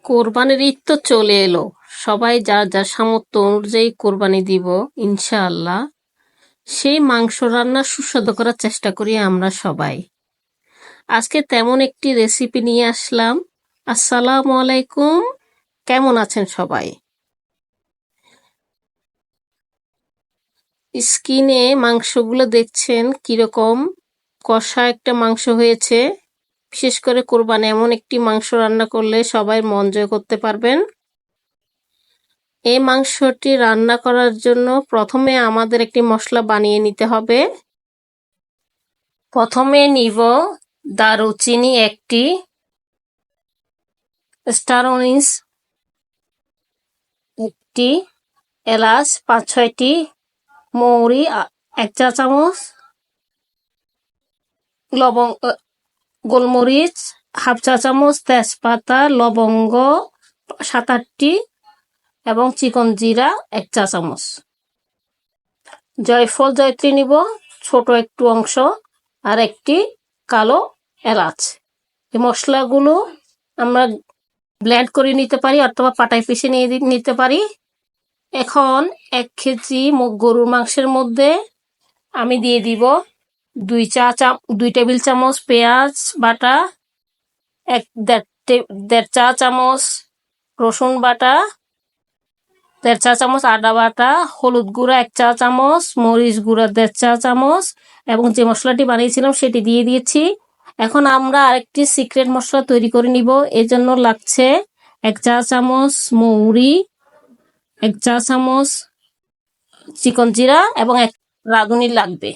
কোরবানির ঈদ তো চলে এলো। সবাই যার যার সামর্থ্য অনুযায়ী কোরবানি দিব ইনশাআল্লাহ। সেই মাংস রান্না সুস্বাদু করার চেষ্টা করি আমরা সবাই। আজকে তেমন একটি রেসিপি নিয়ে আসলাম। আসসালামু আলাইকুম, কেমন আছেন সবাই? স্কিনে মাংসগুলো দেখছেন কিরকম কষা একটা মাংস হয়েছে। বিশেষ করে কোরবানি এমন একটি মাংস রান্না করলে সবাই মন জয় করতে পারবেন। এই মাংসটি রান্না করার জন্য প্রথমে আমাদের একটি মশলা বানিয়ে নিতে হবে। প্রথমে নিব দারুচিনি একটি, স্টার অনিস একটি, এলাচ 5-6টি, মৌরি 1 চা চামচ, গোলমরিচ 1/2 চা চামচ, তেজপাতা লবঙ্গ 7-8টি এবং চিকন জিরা 1 চা চামচ। জয়ফল জয়ত্রী নিব ছোট একটু অংশ, আর একটি কালো এলাচ। এই মশলাগুলো আমরা ব্লেন্ড করে নিতে পারি অথবা পাটায় পিষে নিতে পারি। এখন 1 কেজি গরুর মাংসের মধ্যে আমি দিয়ে দিব 2 টেবিল চামচ পেঁয়াজ বাটা, 1.5 চা চামচ রসুন বাটা, 1.5 চা চামচ আদা বাটা, হলুদ গুঁড়া 1 চা চামচ, মরিচ গুঁড়া 1.5 চা চামচ এবং যে মশলাটি বানিয়েছিলাম সেটি দিয়ে দিয়েছি। এখন আমরা আরেকটি সিক্রেট মশলা তৈরি করে নিব। এর জন্য লাগছে 1 চা চামচ মৌরি, 1 চা চামচ চিকন জিরা এবং 1 রাঁধুনি লাগবে।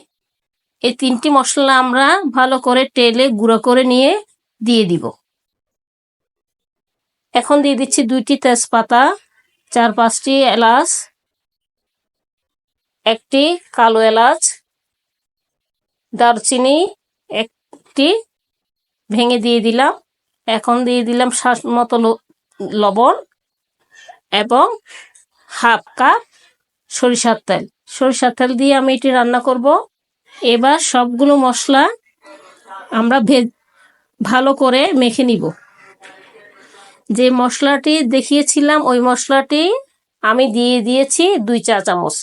এই 3টি মশলা আমরা ভালো করে তেলে গুঁড়ো করে নিয়ে দিয়ে দিব। এখন দিয়ে দিচ্ছি 2টি তেজপাতা, 4-5টি এলাচ, একটি কালো এলাচ, দারচিনি একটি ভেঙে দিয়ে দিলাম। এখন দিয়ে দিলাম স্বাদ মতো লবণ এবং 1/2 কাপ সরিষার তেল। সরিষার তেল দিয়ে আমি এটি রান্না করব। এবার সবগুলো মশলা আমরা ভালো করে মেখে নিব। যে মশলাটি দেখিয়েছিলাম ওই মশলাটি আমি দিয়ে দিয়েছি 2 চা চামচ।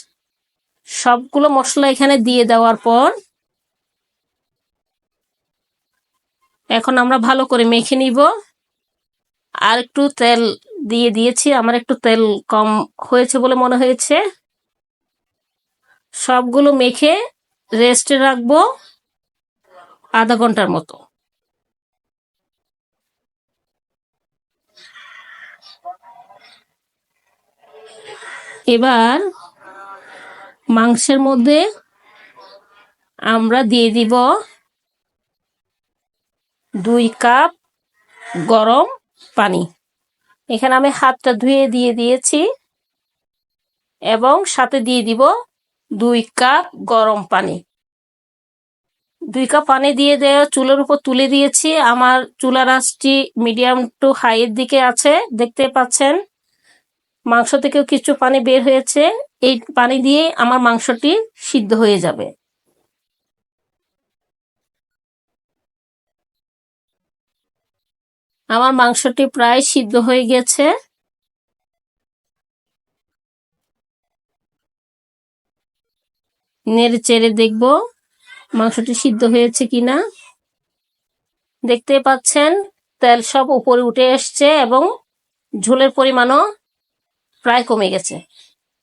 সবগুলো মশলা এখানে দিয়ে দেওয়ার পর এখন আমরা ভালো করে মেখে নিব। আর একটু তেল দিয়ে দিয়েছি, আমার একটু তেল কম হয়েছে বলে মনে হয়েছে। সবগুলো মেখে রেস্টে রাখবো আধা ঘন্টার মতো। এবার মাংসের মধ্যে আমরা দিয়ে দিব 2 কাপ গরম পানি। এখানে আমি হাতটা ধুয়ে দিয়ে দিয়েছি এবং সাথে দিয়ে দিব 2 কাপ গরম পানি। 2 কাপ পানি দিয়ে দেওয়া চুলার উপর তুলে দিয়েছি। আমার চুলার আঁচটি মিডিয়াম টু হাই এর দিকে আছে, দেখতে পাচ্ছেন। মাংস থেকেও কিছু পানি বের হয়েছে। এই পানি দিয়ে আমার মাংসটি সিদ্ধ হয়ে যাবে। আমার মাংসটি প্রায় সিদ্ধ হয়ে গেছে। নেড়ে চেড়ে দেখব মাংসটি সিদ্ধ হয়েছে কিনা। দেখতে পাচ্ছেন তেল সব উপরে উঠে এসছে এবং ঝোলের পরিমাণও প্রায় কমে গেছে।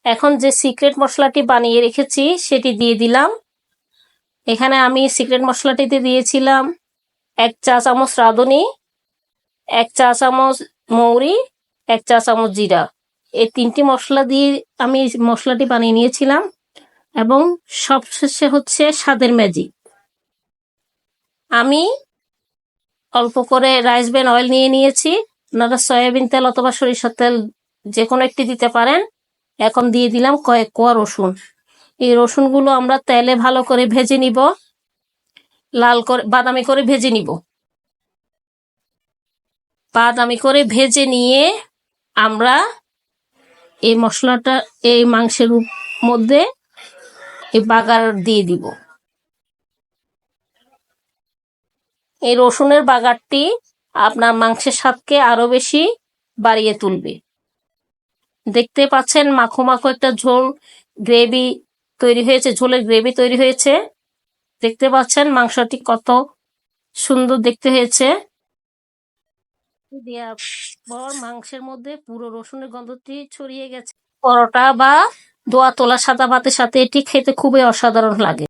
এখন যে সিক্রেট মশলাটি বানিয়ে রেখেছি সেটি দিয়ে দিলাম। এখানে আমি সিক্রেট মশলাটিতে দিয়েছিলাম 1 চা চামচ রাঁধুনি, 1 চা চামচ মৌরি, 1 চা চামচ জিরা। এই 3টি মশলা দিয়ে আমি মশলাটি বানিয়ে নিয়েছিলাম। এবং সবশেষে হচ্ছে স্বাদের ম্যাজিক। আমি অল্প করে রাইস ব্রেন অয়েল নিয়ে নিয়েছি। আপনারা সয়াবিন তেল অথবা সরিষার তেল যে কোনো একটি দিতে পারেন। এখন দিয়ে দিলাম কয়েক কোয়া রসুন। এই রসুনগুলো আমরা তেলে ভালো করে ভেজে নিব, লাল করে বাদামি করে ভেজে নিব। বাদামি করে ভেজে নিয়ে আমরা এই মশলাটা এই মাংসের মধ্যে এই বাগার দিয়ে দিব। এই রসুনের বাগারটি আপনার মাংসের স্বাদকে আরো বেশি বাড়িয়ে তুলবে। দেখতে পাচ্ছেন মাখো মাখো একটা ঝোল গ্রেভি তৈরি হয়েছে, ঝোলের গ্রেভি তৈরি হয়েছে। দেখতে পাচ্ছেন মাংসটি কত সুন্দর দেখতে হয়েছে। দেওয়ার পর মাংসের মধ্যে পুরো রসুনের গন্ধটি ছড়িয়ে গেছে। পরোটা বা দোয়া তোলা সাদা ভাতের সাথে এটি খেতে খুবই অসাধারণ লাগে।